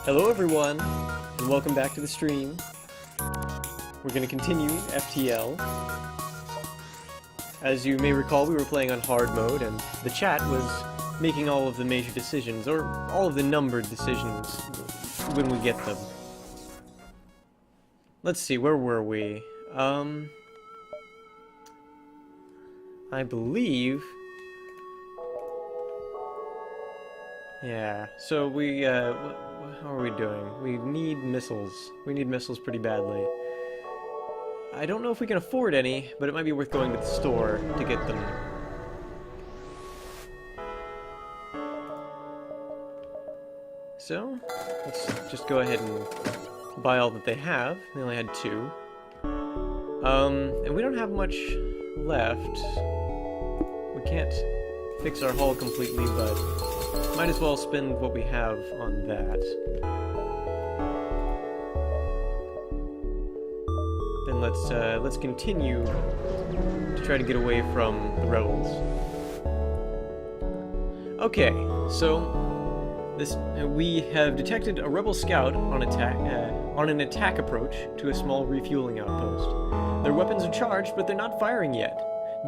Hello everyone, and welcome back to the stream. We're going to continue FTL. As you may recall, we were playing on hard mode, and the chat was making all of the major decisions, or all of the numbered decisions, when we get them. Let's see, where were we? I believe... Yeah, so we, how are we doing? We need missiles. We need missiles pretty badly. I don't know if we can afford any, but it might be worth going to the store to get them. So, let's just go ahead and buy all that they have. They only had 2. And we don't have much left. We can't fix our hull completely, but might as well spend what we have on that. Then let's continue to try to get away from the rebels. Okay, so we have detected a rebel scout on an attack approach to a small refueling outpost. Their weapons are charged, but they're not firing yet.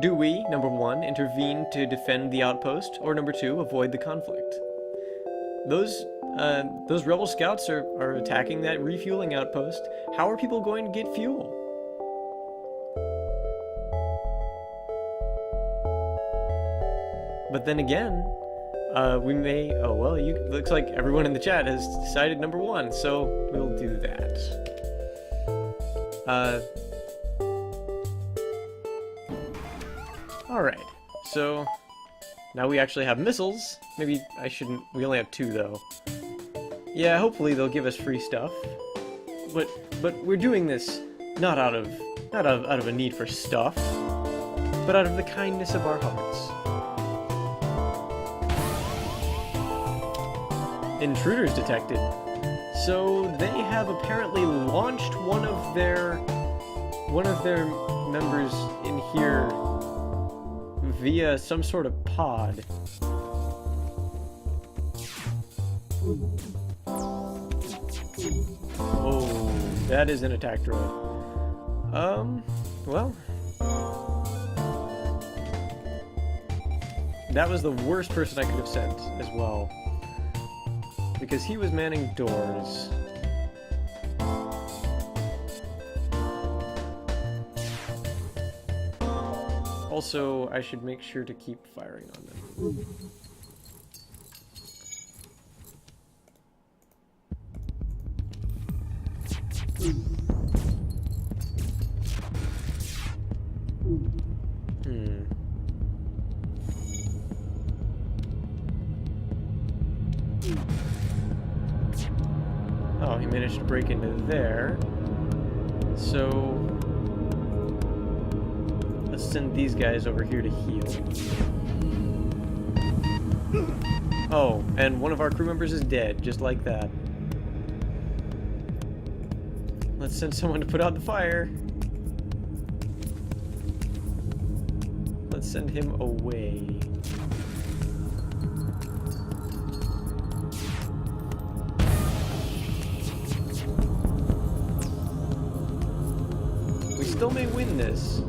Do we, number 1, intervene to defend the outpost, or number 2, avoid the conflict? Those rebel scouts are attacking that refueling outpost. How are people going to get fuel? But then again, we may... Oh, well, looks like everyone in the chat has decided number 1, so we'll do that. Alright, so now we actually have missiles. Maybe I shouldn't... We only have 2, though. Yeah, hopefully they'll give us free stuff. But we're doing this not out of a need for stuff, but out of the kindness of our hearts. Intruders detected. So they have apparently launched one of their members in here via some sort of pod. Oh, that is an attack droid. Well, that was the worst person I could have sent as well, because he was manning doors. Also, I should make sure to keep firing on them. Oh, he managed to break into there. So... let's send these guys over here to heal. Oh, and one of our crew members is dead, just like that. Let's send someone to put out the fire. Let's send him away. We still may win this.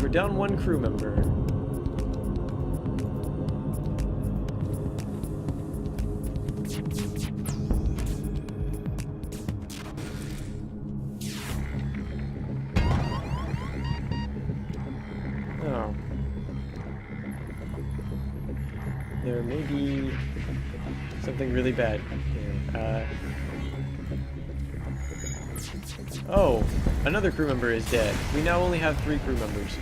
We're down 1 crew member. Oh. There may be something really bad here. Oh, another crew member is dead. We now only have 3 crew members.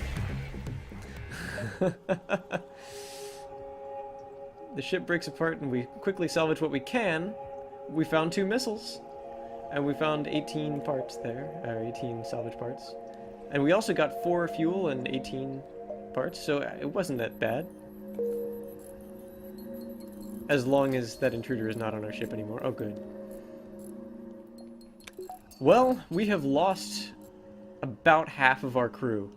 The ship breaks apart and we quickly salvage what we can. We found 2 missiles. And we found 18 parts there. 18 salvage parts. And we also got 4 fuel and 18 parts, so it wasn't that bad. As long as that intruder is not on our ship anymore. Oh, good. Well, we have lost about half of our crew.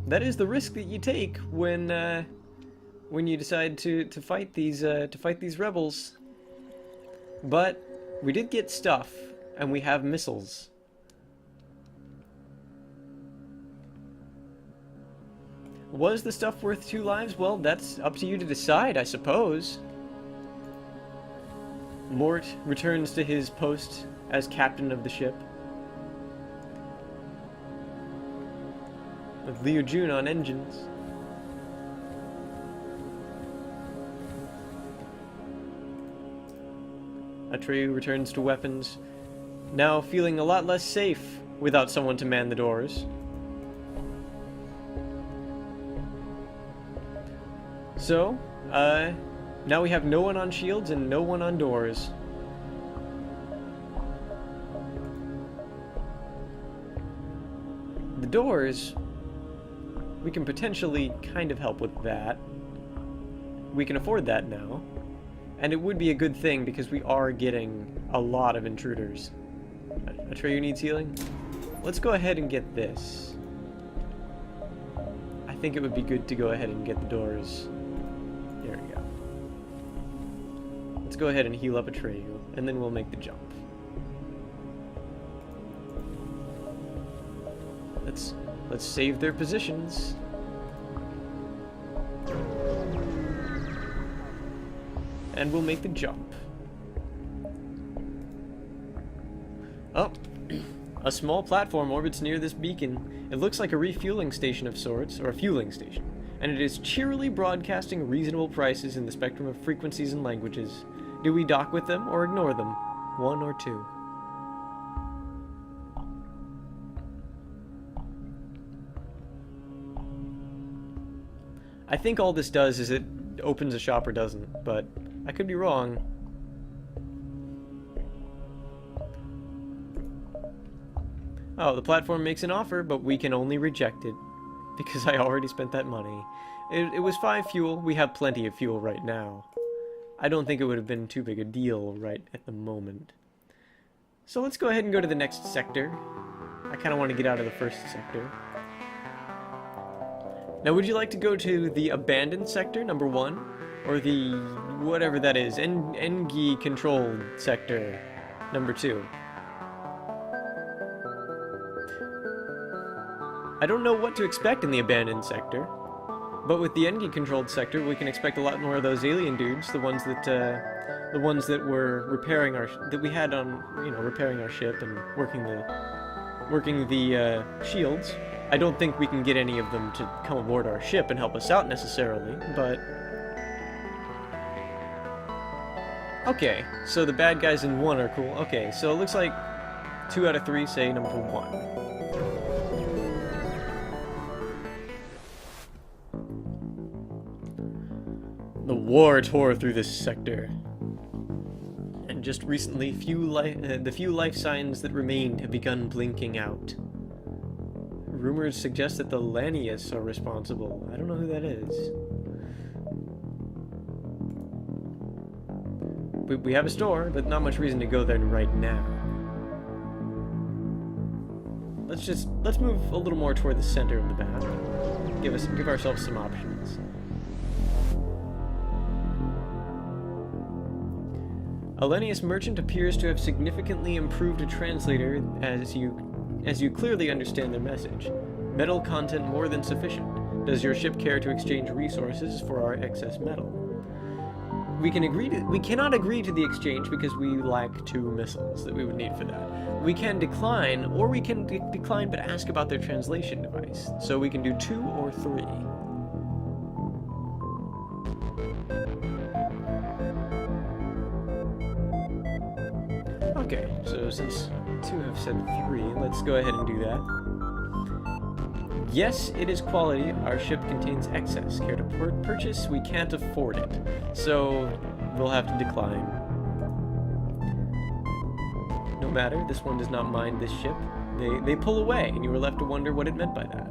That is the risk that you take when when you decide to fight these rebels. But we did get stuff, and we have missiles. Was the stuff worth 2 lives? Well, that's up to you to decide, I suppose. Mort returns to his post as captain of the ship, with Liu Jun on engines. Atreyu returns to weapons, now feeling a lot less safe without someone to man the doors. So, now we have no one on shields and no one on doors. The doors, we can potentially kind of help with that. We can afford that now. And it would be a good thing because we are getting a lot of intruders. Atreyu needs healing? Let's go ahead and get this. I think it would be good to go ahead and get the doors. There we go. Let's go ahead and heal up Atreyu, and then we'll make the jump. Let's save their positions. And we'll make the jump. Oh, a small platform orbits near this beacon. It looks like a refueling station of sorts, or a fueling station, and it is cheerily broadcasting reasonable prices in the spectrum of frequencies and languages. Do we dock with them or ignore them? 1 or 2. I think all this does is it opens a shop or doesn't, but I could be wrong. Oh, the platform makes an offer, but we can only reject it, because I already spent that money. It was 5 fuel. We have plenty of fuel right now. I don't think it would have been too big a deal right at the moment. So let's go ahead and go to the next sector. I kind of want to get out of the first sector. Now, would you like to go to the abandoned sector, number 1? Or the, whatever that is, Engi controlled sector, number 2? I don't know what to expect in the abandoned sector, but with the Engi controlled sector, we can expect a lot more of those alien dudes, the ones that were repairing that we had on, repairing our ship and working the shields. I don't think we can get any of them to come aboard our ship and help us out necessarily, but... Okay, so the bad guys in 1 are cool. Okay, so it looks like 2 out of 3 say number 1. The war tore through this sector. And just recently, the few life signs that remained have begun blinking out. Rumors suggest that the Lanius are responsible. I don't know who that is. We have a store, but not much reason to go there right now. Let's move a little more toward the center of the map. Give ourselves some options. A Lanius merchant appears to have significantly improved a translator as you clearly understand their message. Metal content more than sufficient. Does your ship care to exchange resources for our excess metal? We cannot agree to the exchange because we lack 2 missiles that we would need for that. We can decline, or we can decline but ask about their translation device. So we can do 2 or 3. Okay, so since 2 have said 3, let's go ahead and do that. Yes, it is quality. Our ship contains excess. Care to purchase? We can't afford it. So, we'll have to decline. No matter, this one does not mind this ship. They pull away, and you are left to wonder what it meant by that.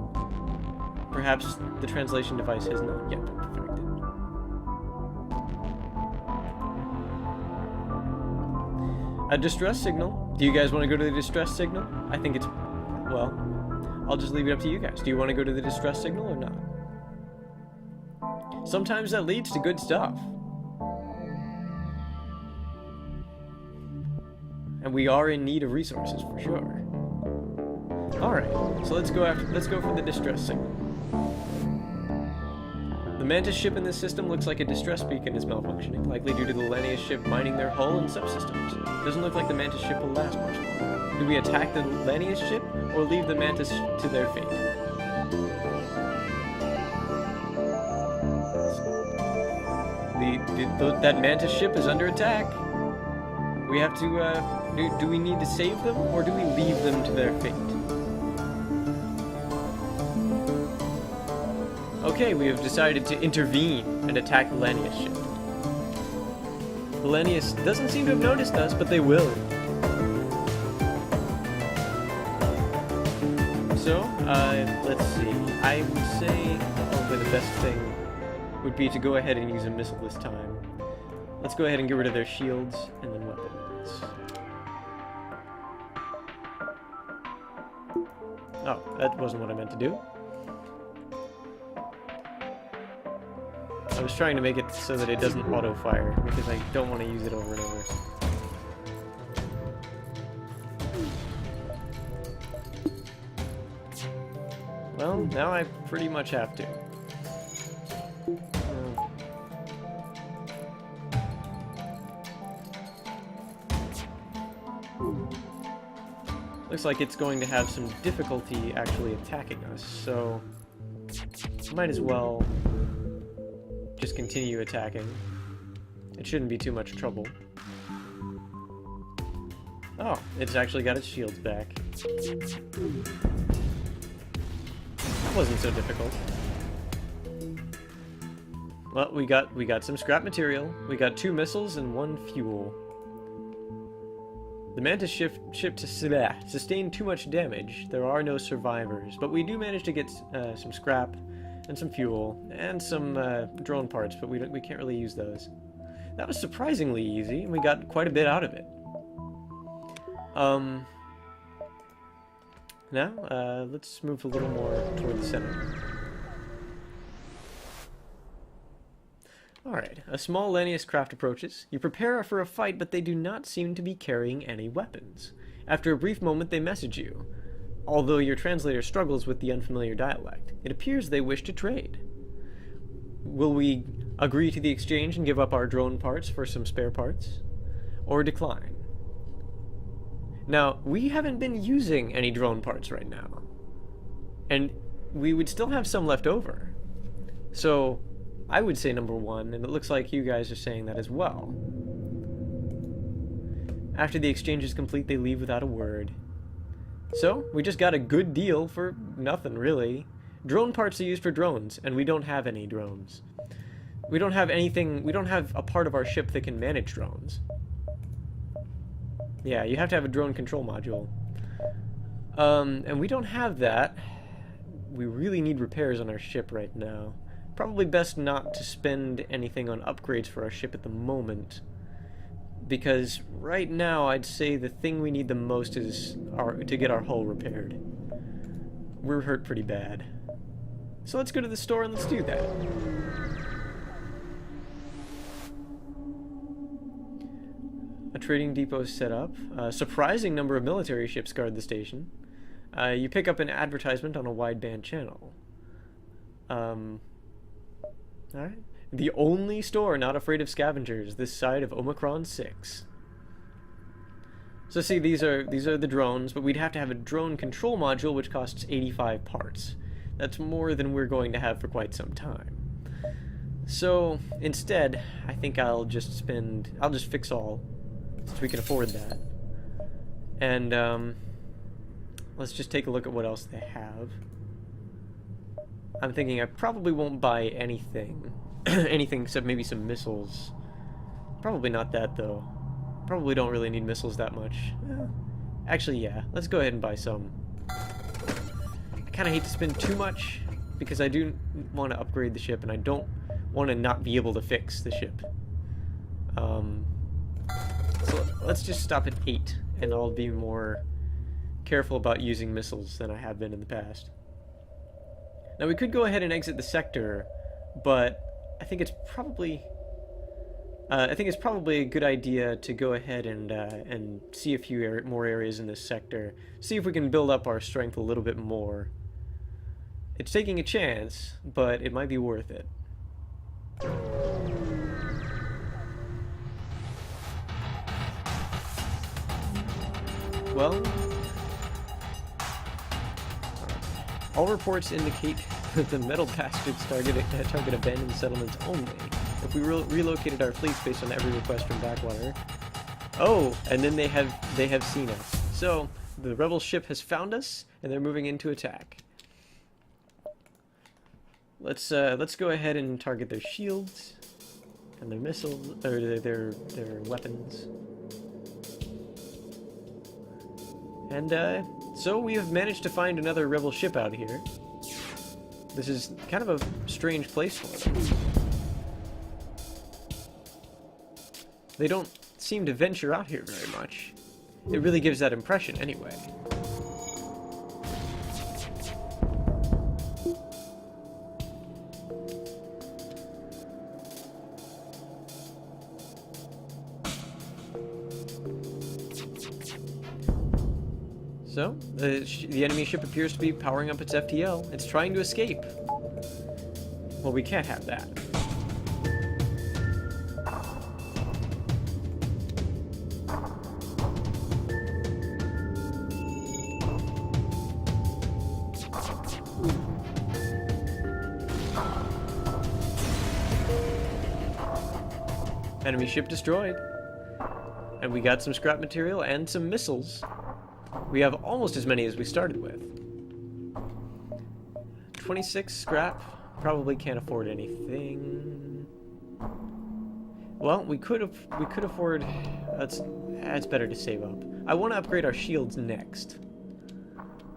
Perhaps the translation device has not yet been perfected. A distress signal. Do you guys want to go to the distress signal? I think it's... well... I'll just leave it up to you guys. Do you want to go to the distress signal or not? Sometimes that leads to good stuff. And we are in need of resources for sure. Alright, so let's go for the distress signal. The Mantis ship in this system looks like a distress beacon is malfunctioning, likely due to the Lanius ship mining their hull and subsystems. It doesn't look like the Mantis ship will last much longer. Do we attack the Lanius ship, or leave the Mantis to their fate? That Mantis ship is under attack. We have to, do we need to save them, or do we leave them to their fate? Okay, we have decided to intervene and attack the Lanius ship. The Lanius doesn't seem to have noticed us, but they will. So, let's see. I would say probably the best thing would be to go ahead and use a missile this time. Let's go ahead and get rid of their shields and then weapons. Oh, that wasn't what I meant to do. I was trying to make it so that it doesn't auto-fire, because I don't want to use it over and over. Well, now I pretty much have to. Looks like it's going to have some difficulty actually attacking us, so might as well just continue attacking. It shouldn't be too much trouble. Oh, it's actually got its shields back. That wasn't so difficult. Well, we got some scrap material. We got 2 missiles and 1 fuel. The Mantis ship sustained too much damage. There are no survivors, but we do manage to get some scrap and some fuel and some drone parts, but we can't really use those. That was surprisingly easy, and we got quite a bit out of it. Now, let's move a little more toward the center. Alright, a small Lanius craft approaches. You prepare for a fight, but they do not seem to be carrying any weapons. After a brief moment, they message you. Although your translator struggles with the unfamiliar dialect, it appears they wish to trade. Will we agree to the exchange and give up our drone parts for some spare parts? Or decline? Now, we haven't been using any drone parts right now. And we would still have some left over. So, I would say number 1, and it looks like you guys are saying that as well. After the exchange is complete, they leave without a word. So, we just got a good deal for nothing, really. Drone parts are used for drones, and we don't have any drones. We don't have anything, we don't have a part of our ship that can manage drones. Yeah, you have to have a drone control module. And we don't have that. We really need repairs on our ship right now. Probably best not to spend anything on upgrades for our ship at the moment. Because right now, I'd say the thing we need the most is to get our hull repaired. We're hurt pretty bad. So let's go to the store and let's do that. A trading depot is set up. A surprising number of military ships guard the station. You pick up an advertisement on a wideband channel. Alright. The only store not afraid of scavengers this side of Omicron 6. So see, these are the drones, but we'd have to have a drone control module which costs 85 parts. That's more than we're going to have for quite some time. So instead, I think I'll just fix all, since we can afford that. And let's just take a look at what else they have. I'm thinking I probably won't buy anything. Anything except maybe some missiles. Probably not that, though. Probably don't really need missiles that much. Actually, yeah. Let's go ahead and buy some. I kind of hate to spend too much, because I do want to upgrade the ship, and I don't want to not be able to fix the ship. So let's just stop at 8, and I'll be more careful about using missiles than I have been in the past. Now we could go ahead and exit the sector, but I think it's probably a good idea to go ahead and see a few more areas in this sector. See if we can build up our strength a little bit more. It's taking a chance, but it might be worth it. Well, all reports indicate that the metal bastards target abandoned settlements only. If we relocated our fleets based on every request from Backwater. Oh, and then they have seen us. So the rebel ship has found us, and they're moving in to attack. Let's go ahead and target their shields and their missiles, or their weapons. And so we have managed to find another rebel ship out here. This is kind of a strange place for them. They don't seem to venture out here very much. It really gives that impression anyway. So, the enemy ship appears to be powering up its FTL. It's trying to escape. Well, we can't have that. Enemy ship destroyed. And we got some scrap material and some missiles. We have almost as many as we started with. 26 scrap. Probably can't afford anything. Well, we could afford. That's better to save up. I want to upgrade our shields next,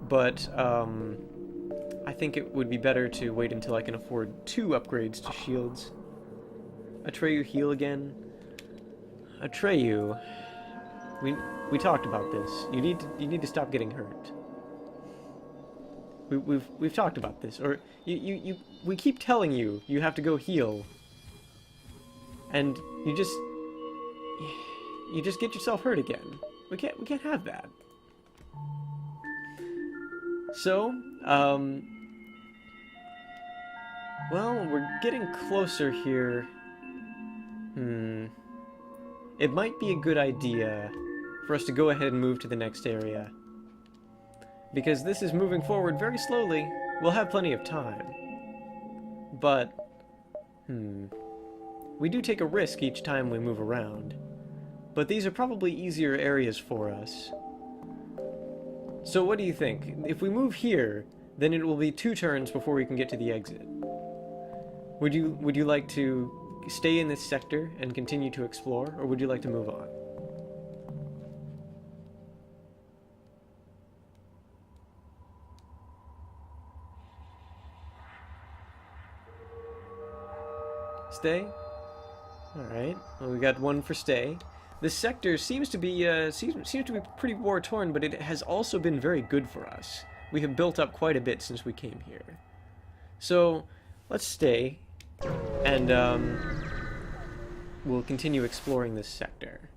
but I think it would be better to wait until I can afford 2 upgrades to shields. Atreyu, heal again. Atreyu, we talked about this. You need to stop getting hurt. We've talked about this, or we keep telling you have to go heal, and you just get yourself hurt again. We can't have that. So, well, we're getting closer here. It might be a good idea for us to go ahead and move to the next area. Because this is moving forward very slowly. We'll have plenty of time. But, we do take a risk each time we move around. But these are probably easier areas for us. So what do you think? If we move here, then it will be 2 turns before we can get to the exit. Would you like to stay in this sector and continue to explore, or would you like to move on? Stay? Alright, well, we got 1 for stay. This sector seems to be pretty war-torn, but it has also been very good for us. We have built up quite a bit since we came here. So, let's stay, and we'll continue exploring this sector.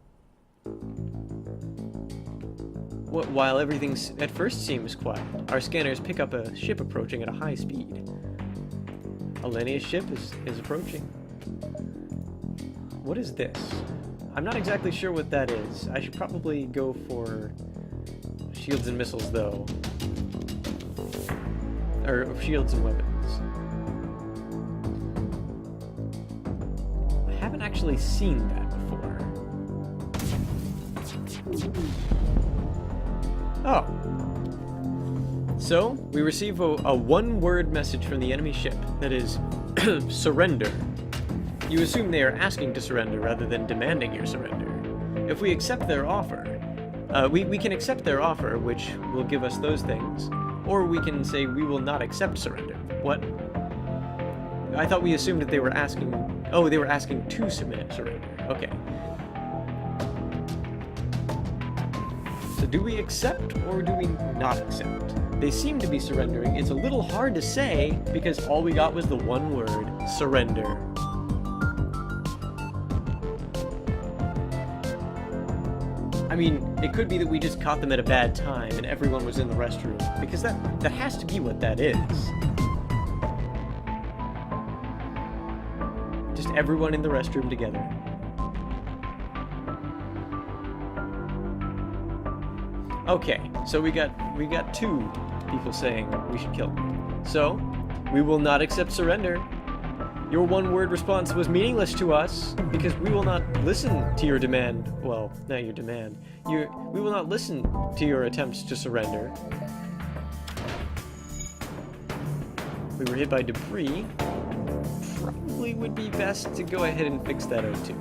While everything at first seems quiet, our scanners pick up a ship approaching at a high speed. Alenia's ship is approaching. What is this? I'm not exactly sure what that is. I should probably go for shields and missiles, though. Or shields and weapons. I haven't actually seen that before. Oh. So, we receive a 1-word message from the enemy ship that is, surrender. You assume they are asking to surrender rather than demanding your surrender. If we accept their offer, we can accept their offer, which will give us those things, or we can say we will not accept surrender. What? I thought we assumed that they were asking... Oh, they were asking to surrender. Okay. So do we accept, or do we not accept? They seem to be surrendering. It's a little hard to say, because all we got was the 1 word, surrender. mean, it could be that we just caught them at a bad time and everyone was in the restroom, because that has to be what that is. Just everyone in the restroom together. Okay, so we got 2 people saying we should kill them. So, we will not accept surrender. Your one-word response was meaningless to us, because we will not listen to your demand. Well, not your demand. We will not listen to your attempts to surrender. We were hit by debris. Probably would be best to go ahead and fix that O2.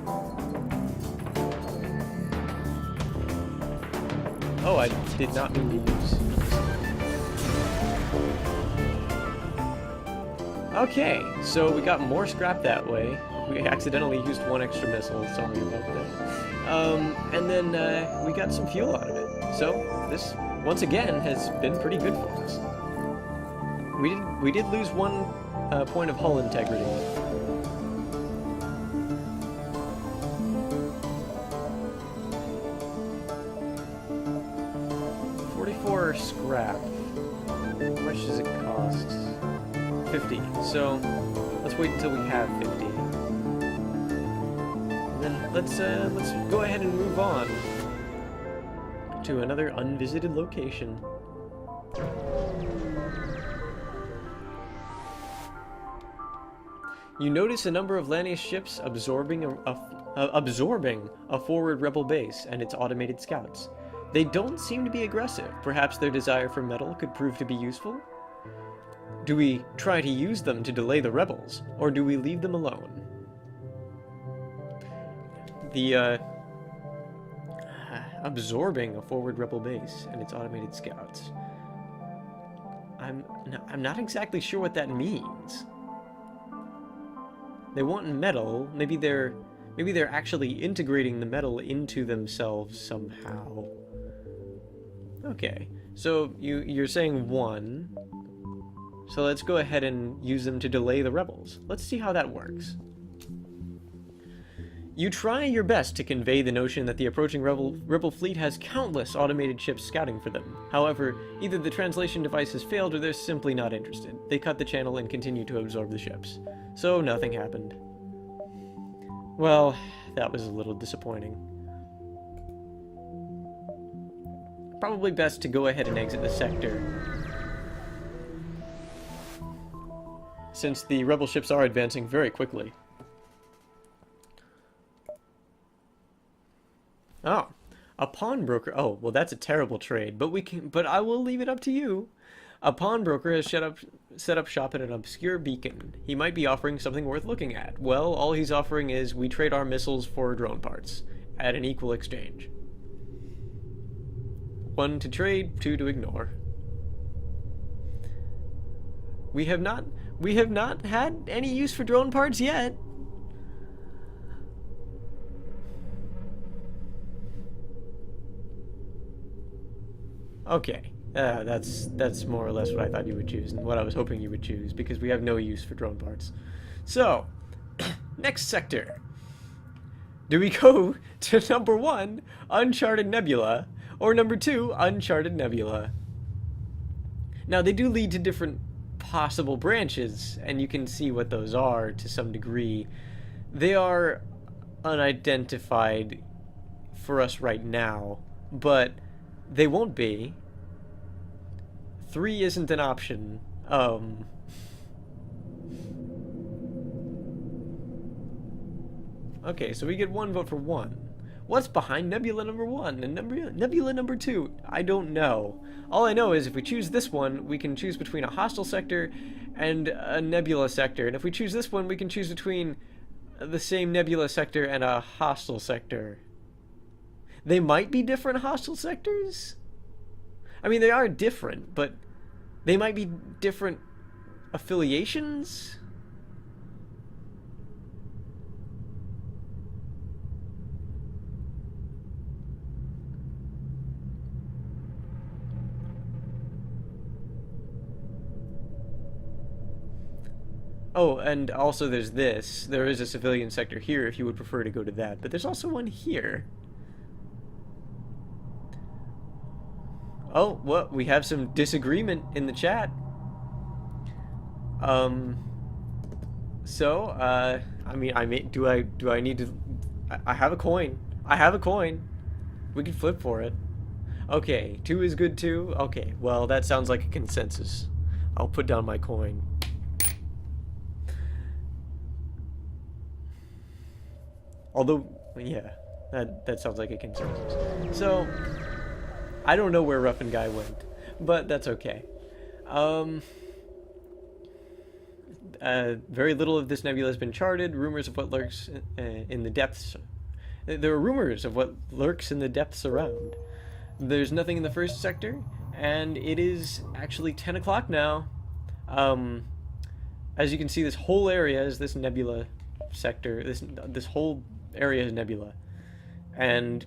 Oh, I did not mean to use. Okay, so we got more scrap that way. We accidentally used 1 extra missile, sorry about that. And then we got some fuel out of it. So this, once again, has been pretty good for us. We did lose 1 point of hull integrity. 44 scrap. How much does it cost? 50. So let's wait until we have 50. And then let's go ahead and move on to another unvisited location. You notice a number of Lanius ships absorbing a forward rebel base and its automated scouts. They don't seem to be aggressive. Perhaps their desire for metal could prove to be useful? Do we try to use them to delay the rebels, or do we leave them alone? The, absorbing a forward rebel base and its automated scouts. I'm not exactly sure what that means. They want metal. Maybe they're actually integrating the metal into themselves somehow. Okay, so you're saying 1. So let's go ahead and use them to delay the rebels. Let's see how that works. You try your best to convey the notion that the approaching rebel fleet has countless automated ships scouting for them. However, either the translation device has failed or they're simply not interested. They cut the channel and continue to absorb the ships. So nothing happened. Well, that was a little disappointing. Probably best to go ahead and exit the sector, since the rebel ships are advancing very quickly. Oh, a pawnbroker. Oh, well, that's a terrible trade, but I will leave it up to you. A pawnbroker has set up shop at an obscure beacon. He might be offering something worth looking at. Well, all he's offering is we trade our missiles for drone parts at an equal exchange. 1 to trade, 2 to ignore. We have not had any use for drone parts yet. Okay, that's more or less what I thought you would choose and what I was hoping you would choose, because we have no use for drone parts. So, next sector. Do we go to number 1, Uncharted Nebula, or number 2, Uncharted Nebula? Now, they do lead to different possible branches, and you can see what those are to some degree. They are unidentified for us right now, but they won't be. 3 isn't an option. Okay, so we get 1 vote for 1. What's behind Nebula number 1 and Nebula number 2? I don't know. All I know is if we choose this one, we can choose between a hostile sector and a Nebula sector. And if we choose this one, we can choose between the same Nebula sector and a hostile sector. They might be different hostile sectors? I mean, they are different, but they might be different affiliations? Oh, and also there's this. There is a civilian sector here if you would prefer to go to that, but there's also one here. Oh, well, we have some disagreement in the chat. So, I mean, do I need to... I have a coin. I have a coin. We can flip for it. Okay, 2 is good too? Okay, well, that sounds like a consensus. I'll put down my coin. Although, yeah, that sounds like a consensus. So, I don't know where Ruffin Guy went, but that's okay. Very little of this nebula has been charted. Rumors of what lurks in the depths. There are rumors of what lurks in the depths around. There's nothing in the first sector, and it is actually 10 o'clock now. As you can see, this whole area is this nebula sector. This whole area is nebula. And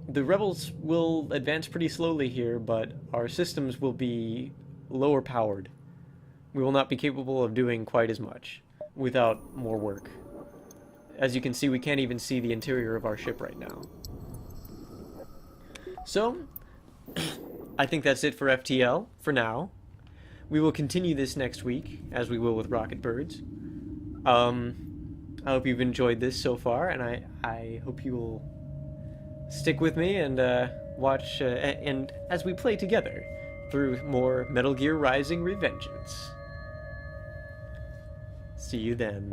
the rebels will advance pretty slowly here, but our systems will be lower powered. We will not be capable of doing quite as much without more work. As you can see, we can't even see the interior of our ship right now. So, I think that's it for FTL for now. We will continue this next week, as we will with Rocket Birds. I hope you've enjoyed this so far, and I hope you will stick with me and watch, and as we play together through more Metal Gear Rising: Revengeance. See you then.